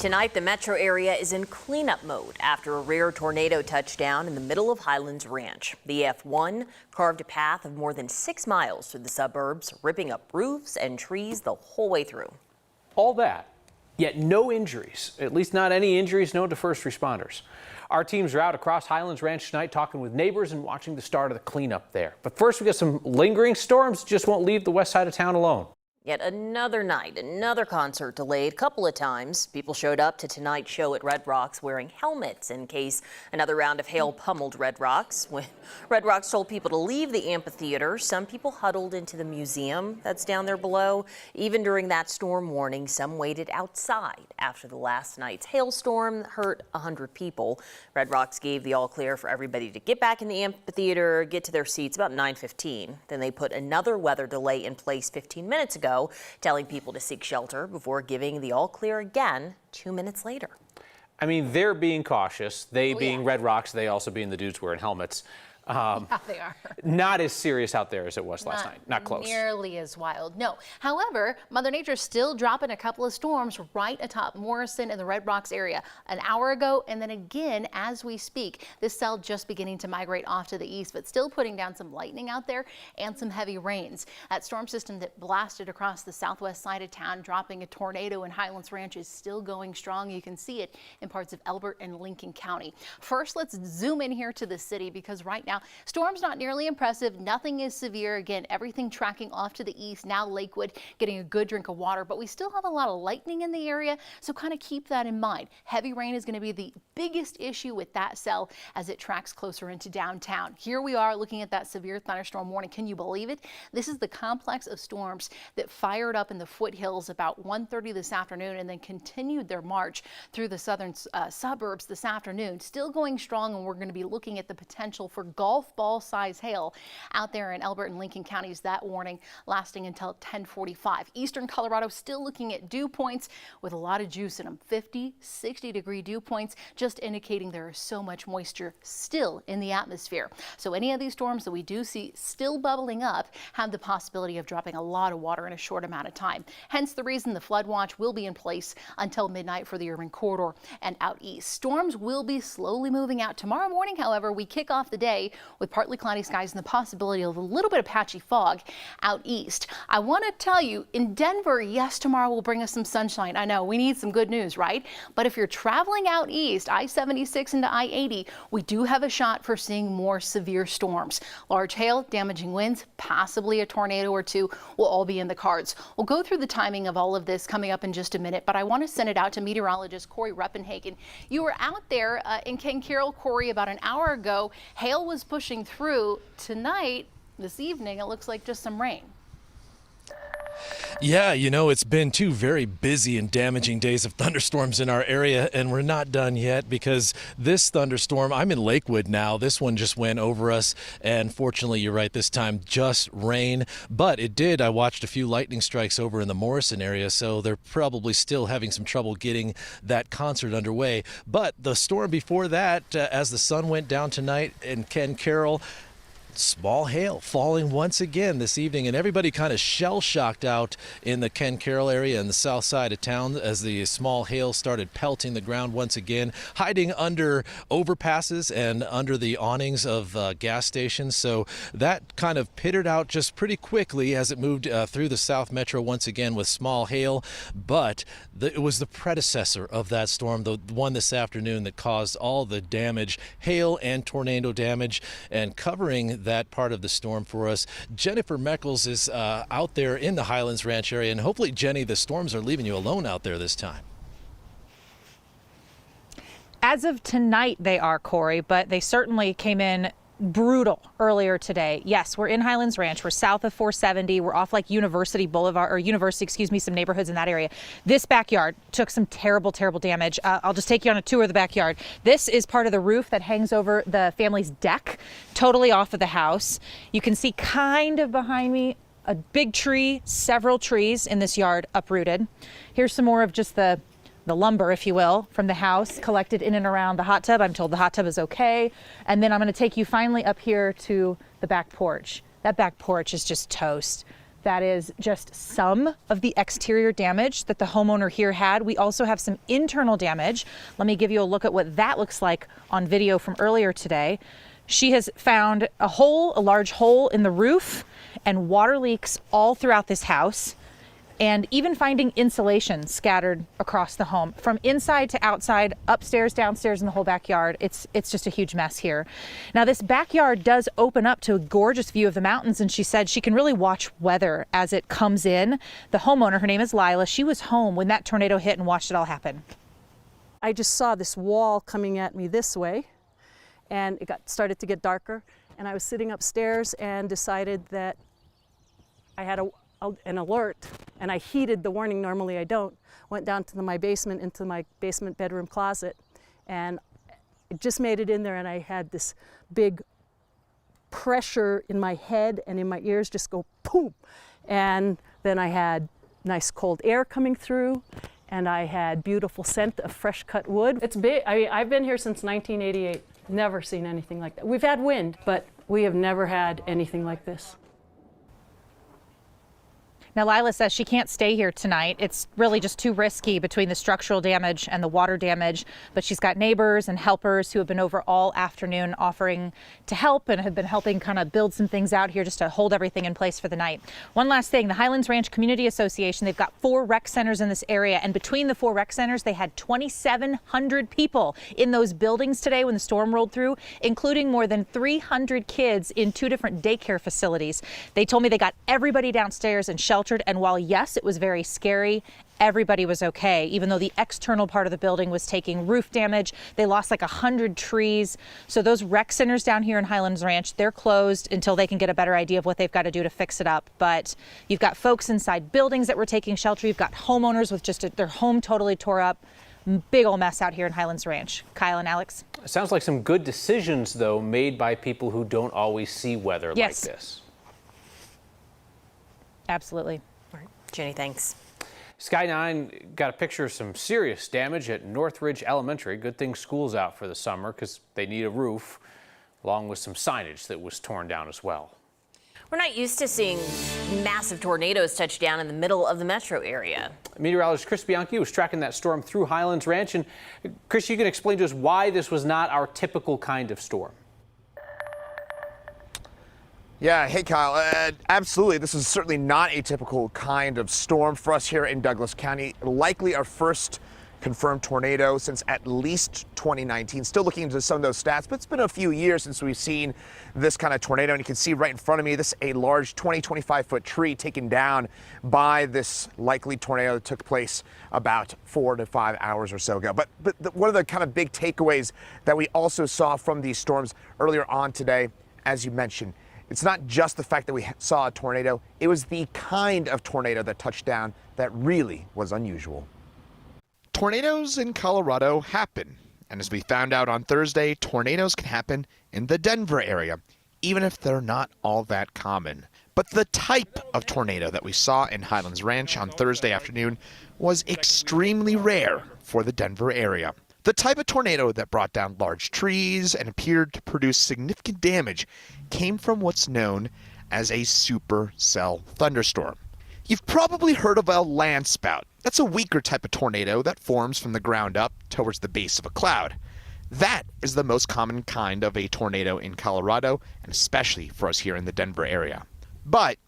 Tonight, the metro area is in cleanup mode after a rare tornado touchdown in the middle of Highlands Ranch. The F1 carved a path of more than 6 miles through the suburbs, ripping up roofs and trees the whole way through. All that, yet no injuries, at least not any injuries known to first responders. Our teams are out across Highlands Ranch tonight talking with neighbors and watching the start of the cleanup there. But first, we got some lingering storms just won't leave the west side of town alone. Yet another night, another concert delayed a couple of times. People showed up to tonight's show at Red Rocks wearing helmets in case another round of hail pummeled Red Rocks. When Red Rocks told people to leave the amphitheater, some people huddled into the museum that's down there below. Even during that storm warning, some waited outside after the last night's hailstorm hurt 100 people. Red Rocks gave the all clear for everybody to get back in the amphitheater, get to their seats about 9:15. Then they put another weather delay in place 15 minutes ago, telling people to seek shelter before giving the all clear again 2 minutes later. I mean, they're being cautious. They being Red Rocks, they also being the dudes wearing helmets. Yeah, they are. Not as serious out there as it was last night. Not close. Nearly as wild. No. However, Mother Nature's still dropping a couple of storms right atop Morrison and the Red Rocks area an hour ago, and then again as we speak. This cell just beginning to migrate off to the east, but still putting down some lightning out there and some heavy rains. That storm system that blasted across the southwest side of town, dropping a tornado in Highlands Ranch, is still going strong. You can see it in parts of Elbert and Lincoln County. First, let's zoom in here to the city, because right now storm's not nearly impressive. Nothing is severe. Again, everything tracking off to the east. Now Lakewood getting a good drink of water, but we still have a lot of lightning in the area, so kind of keep that in mind. Heavy rain is going to be the biggest issue with that cell as it tracks closer into downtown. Here we are looking at that severe thunderstorm warning. Can you believe it? This is the complex of storms that fired up in the foothills about 1:30 this afternoon and then continued their march through the southern suburbs this afternoon. Still going strong, and we're going to be looking at the potential for golf ball size hail out there in Elbert and Lincoln counties. That warning lasting until 10:45. Eastern Colorado still looking at dew points with a lot of juice in them. 50, 60 degree dew points, just indicating there is so much moisture still in the atmosphere. So any of these storms that we do see still bubbling up have the possibility of dropping a lot of water in a short amount of time. Hence the reason the flood watch will be in place until midnight for the urban corridor and out east. Storms will be slowly moving out tomorrow morning. However, we kick off the day with partly cloudy skies and the possibility of a little bit of patchy fog out east. I want to tell you, in Denver, yes, tomorrow will bring us some sunshine. I know we need some good news, right? But if you're traveling out east, I-76 into I-80, we do have a shot for seeing more severe storms. Large hail, damaging winds, possibly a tornado or two will all be in the cards. We'll go through the timing of all of this coming up in just a minute, but I want to send it out to meteorologist Corey Reppenhagen. You were out there in Ken Carroll, Corey, about an hour ago. Hail was pushing through. Tonight, this evening, it looks like just some rain. Yeah, you know, it's been 2 very busy and damaging days of thunderstorms in our area, and we're not done yet, because this thunderstorm, I'm in Lakewood now, this one just went over us, and fortunately, you're right, this time just rain, but it did. I watched a few lightning strikes over in the Morrison area, so they're probably still having some trouble getting that concert underway. But the storm before that, as the sun went down tonight in Ken Carroll, small hail falling once again this evening, and everybody kind of shell-shocked out in the Ken Carroll area and the south side of town as the small hail started pelting the ground once again, hiding under overpasses and under the awnings of gas stations. So that kind of pittered out just pretty quickly as it moved through the South Metro once again with small hail. But it was the predecessor of that storm, the one this afternoon, that caused all the damage, hail and tornado damage. And covering that part of the storm for us, Jennifer Meckles is out there in the Highlands Ranch area, and hopefully, Jenny, the storms are leaving you alone out there this time. As of tonight, they are, Corey, but they certainly came in brutal earlier today. Yes, we're in Highlands Ranch. We're south of 470. We're off like University Boulevard, or University, excuse me, some neighborhoods in that area. This backyard took some terrible, terrible damage. I'll just take you on a tour of the backyard. This is part of the roof that hangs over the family's deck, totally off of the house. You can see kind of behind me a big tree, several trees in this yard uprooted. Here's some more of just the lumber, if you will, from the house collected in and around the hot tub. I'm told the hot tub is okay. And then I'm going to take you finally up here to the back porch. That back porch is just toast. That is just some of the exterior damage that the homeowner here had. We also have some internal damage. Let me give you a look at what that looks like on video from earlier today. She has found a large hole in the roof and water leaks all throughout this house, and even finding insulation scattered across the home from inside to outside, upstairs, downstairs, in the whole backyard. It's just a huge mess here. Now, this backyard does open up to a gorgeous view of the mountains, and she said she can really watch weather as it comes in. The homeowner, her name is Lila, she was home when that tornado hit and watched it all happen. I just saw this wall coming at me this way, and it started to get darker, and I was sitting upstairs and decided that I had an alert, and I heeded the warning. Normally I don't. Went down to my basement, into my basement bedroom closet, and it just made it in there, and I had this big pressure in my head and in my ears just go boom. And then I had nice cold air coming through, and I had beautiful scent of fresh cut wood. It's big. I mean, I've been here since 1988. Never seen anything like that. We've had wind, but we have never had anything like this. Now, Lila says she can't stay here tonight. It's really just too risky between the structural damage and the water damage. But she's got neighbors and helpers who have been over all afternoon offering to help and have been helping kind of build some things out here just to hold everything in place for the night. One last thing, the Highlands Ranch Community Association, they've got 4 rec centers in this area. And between the 4 rec centers, they had 2,700 people in those buildings today when the storm rolled through, including more than 300 kids in 2 different daycare facilities. They told me they got everybody downstairs and sheltered. And while, yes, it was very scary, everybody was okay, even though the external part of the building was taking roof damage. They lost like 100 trees. So those rec centers down here in Highlands Ranch, they're closed until they can get a better idea of what they've got to do to fix it up. But you've got folks inside buildings that were taking shelter. You've got homeowners with just their home totally tore up. Big old mess out here in Highlands Ranch. Kyle and Alex. It sounds like some good decisions, though, made by people who don't always see weather like this. Absolutely. All right. Jenny, thanks. Sky 9 got a picture of some serious damage at Northridge Elementary. Good thing school's out for the summer because they need a roof, along with some signage that was torn down as well. We're not used to seeing massive tornadoes touch down in the middle of the metro area. Meteorologist Chris Bianchi was tracking that storm through Highlands Ranch. And Chris, you can explain to us why this was not our typical kind of storm. Yeah, hey Kyle, absolutely. This is certainly not a typical kind of storm for us here in Douglas County. Likely our first confirmed tornado since at least 2019. Still looking into some of those stats, but it's been a few years since we've seen this kind of tornado. And you can see right in front of me, this a large 25 foot tree taken down by this likely tornado that took place about 4 to 5 hours or so ago. But one of the kind of big takeaways that we also saw from these storms earlier on today, as you mentioned, it's not just the fact that we saw a tornado, it was the kind of tornado that touched down that really was unusual. Tornadoes in Colorado happen, and as we found out on Thursday, tornadoes can happen in the Denver area, even if they're not all that common. But the type of tornado that we saw in Highlands Ranch on Thursday afternoon was extremely rare for the Denver area. The type of tornado that brought down large trees and appeared to produce significant damage came from what's known as a supercell thunderstorm. You've probably heard of a land spout. That's a weaker type of tornado that forms from the ground up towards the base of a cloud. That is the most common kind of a tornado in Colorado, and especially for us here in the Denver area. But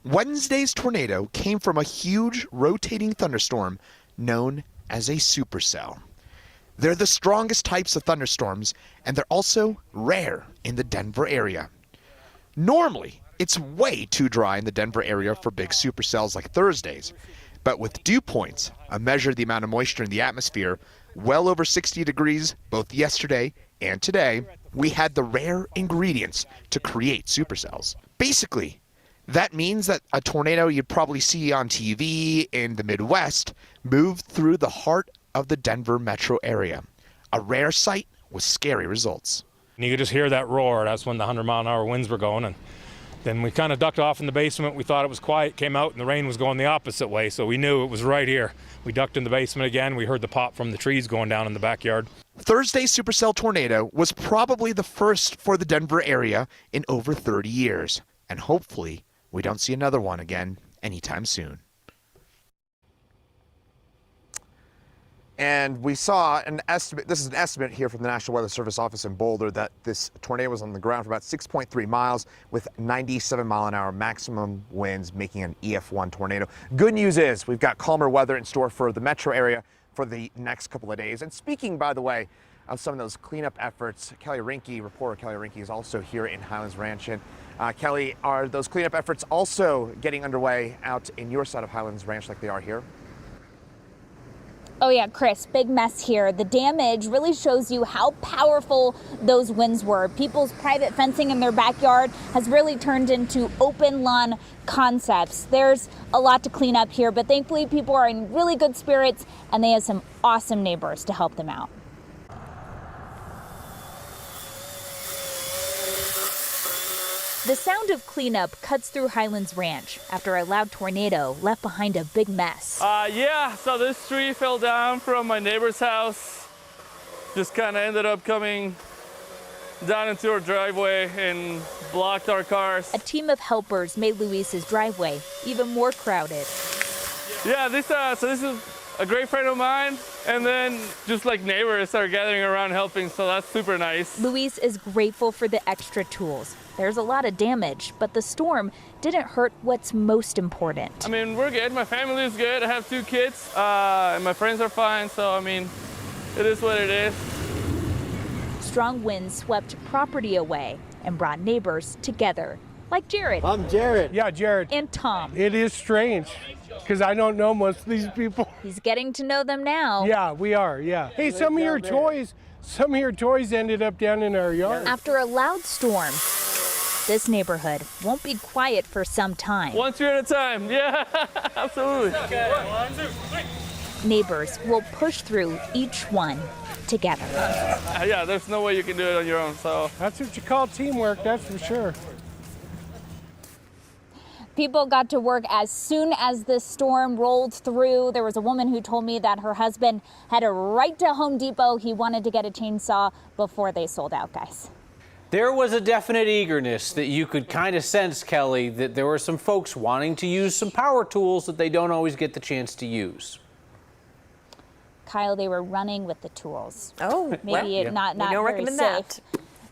Wednesday's tornado came from a huge rotating thunderstorm known as a supercell. They're the strongest types of thunderstorms, and they're also rare in the Denver area. Normally, it's way too dry in the Denver area for big supercells like Thursday's, but with dew points, a measure of the amount of moisture in the atmosphere, well over 60 degrees both yesterday and today, we had the rare ingredients to create supercells. Basically, that means that a tornado you'd probably see on TV in the Midwest moved through the heart of the Denver metro area. A rare sight with scary results. You could just hear that roar. That's when the 100-mile-an-hour winds were going. And then we kind of ducked off in the basement. We thought it was quiet, came out, and the rain was going the opposite way. So we knew it was right here. We ducked in the basement again. We heard the pop from the trees going down in the backyard. Thursday's supercell tornado was probably the first for the Denver area in over 30 years, and hopefully we don't see another one again anytime soon. And we saw an estimate, this is an estimate here from the National Weather Service office in Boulder, that this tornado was on the ground for about 6.3 miles with 97-mile-an-hour maximum winds, making an EF1 tornado. Good news is we've got calmer weather in store for the metro area for the next couple of days. And speaking, by the way, of some of those cleanup efforts, reporter Kelly Rinke is also here in Highlands Ranch. And Kelly, are those cleanup efforts also getting underway out in your side of Highlands Ranch like they are here? Oh yeah, Chris, big mess here. The damage really shows you how powerful those winds were. People's private fencing in their backyard has really turned into open lawn concepts. There's a lot to clean up here, but thankfully people are in really good spirits and they have some awesome neighbors to help them out. The sound of cleanup cuts through Highlands Ranch after a loud tornado left behind a big mess. Yeah, so this tree fell down from my neighbor's house. Just kind of ended up coming down into our driveway and blocked our cars. A team of helpers made Luis's driveway even more crowded. Yeah, this is a great friend of mine, and then just like neighbors started gathering around helping, so that's super nice. Luis is grateful for the extra tools. There's a lot of damage, but the storm didn't hurt what's most important. I mean, we're good. My family is good. I have 2 kids, and my friends are fine, so I mean, it is what it is. Strong winds swept property away and brought neighbors together, like Jared. I'm Jared. Yeah, Jared. And Tom. It is strange, because I don't know most of these people. He's getting to know them now. Yeah, we are, yeah. Hey, some of your toys ended up down in our yard. After a loud storm, this neighborhood won't be quiet for some time. One tree at a time, yeah, absolutely. Okay. 1, 2, 3. Neighbors will push through each one together. Yeah, there's no way you can do it on your own, so. That's what you call teamwork, that's for sure. People got to work as soon as this storm rolled through. There was a woman who told me that her husband headed right to Home Depot. He wanted to get a chainsaw before they sold out, guys. There was a definite eagerness that you could kind of sense, Kelly, that there were some folks wanting to use some power tools that they don't always get the chance to use. Kyle, they were running with the tools. Oh, maybe well, not we don't very recommend safe. that.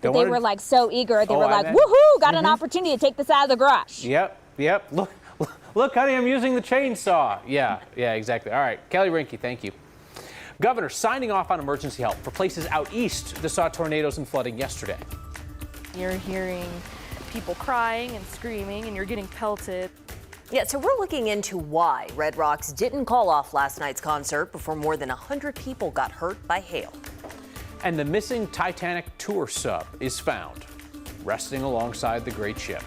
But they were like so eager. They were like, woohoo, got an opportunity to take this out of the garage. Yep. Look, honey, I'm using the chainsaw. Yeah, exactly. All right, Kelly Rinke, thank you. Governor signing off on emergency help for places out east that saw tornadoes and flooding yesterday. You're hearing people crying and screaming, and you're getting pelted. Yeah, so we're looking into why Red Rocks didn't call off last night's concert before more than 100 people got hurt by hail. And the missing Titanic tour sub is found, resting alongside the great ship.